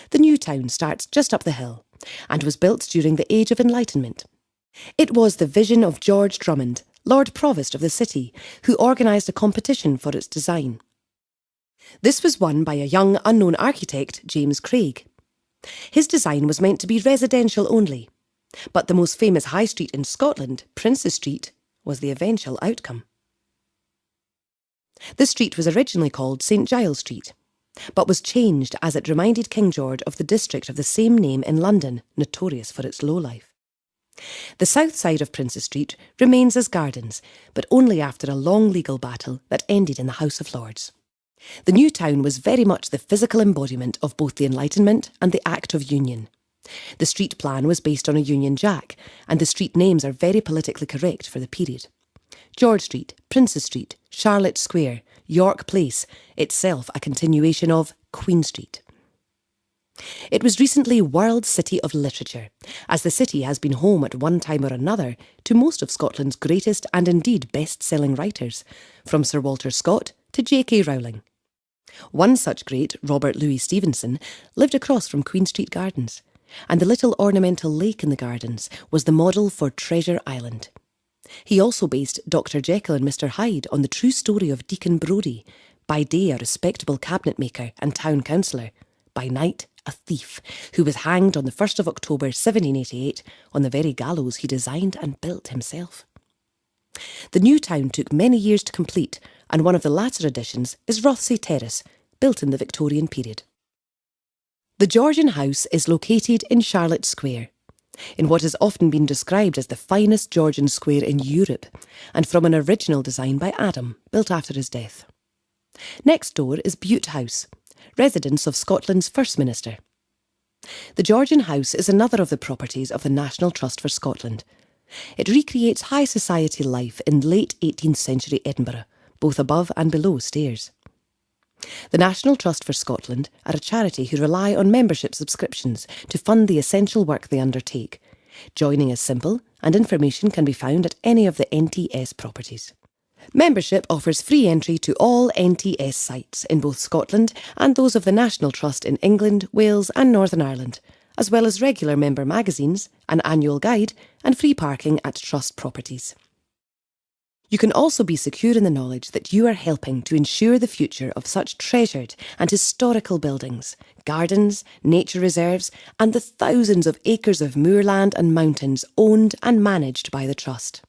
The new town starts just up the hill and was built during the Age of Enlightenment. It was the vision of George Drummond, Lord Provost of the city, who organised a competition for its design. This was won by a young unknown architect, James Craig. His design was meant to be residential only, but the most famous high street in Scotland, Princes Street, was the eventual outcome. The street was originally called St Giles Street, but was changed as it reminded King George of the district of the same name in London, notorious for its lowlife. The south side of Princes Street remains as gardens, but only after a long legal battle that ended in the House of Lords. The new town was very much the physical embodiment of both the Enlightenment and the Act of Union. The street plan was based on a Union Jack, and the street names are very politically correct for the period. George Street, Princes Street, Charlotte Square, York Place, itself a continuation of Queen Street. It was recently World City of Literature, as the city has been home at one time or another to most of Scotland's greatest and indeed best-selling writers, from Sir Walter Scott to J.K. Rowling. One such great, Robert Louis Stevenson, lived across from Queen Street Gardens, and the little ornamental lake in the gardens was the model for Treasure Island. He also based Dr. Jekyll and Mr. Hyde on the true story of Deacon Brodie, by day a respectable cabinet maker and town councillor, by night a thief, who was hanged on the 1st of October 1788 on the very gallows he designed and built himself. The new town took many years to complete, and one of the latter additions is Rothsay Terrace, built in the Victorian period. The Georgian House is located in Charlotte Square, in what has often been described as the finest Georgian square in Europe, and from an original design by Adam, built after his death. Next door is Bute House, residence of Scotland's First Minister. The Georgian House is another of the properties of the National Trust for Scotland. It recreates high society life in late 18th century Edinburgh, both above and below stairs. The National Trust for Scotland are a charity who rely on membership subscriptions to fund the essential work they undertake. Joining is simple, and information can be found at any of the NTS properties. Membership offers free entry to all NTS sites in both Scotland and those of the National Trust in England, Wales and Northern Ireland, as well as regular member magazines, an annual guide and free parking at Trust properties. You can also be secure in the knowledge that you are helping to ensure the future of such treasured and historical buildings, gardens, nature reserves and the thousands of acres of moorland and mountains owned and managed by the Trust.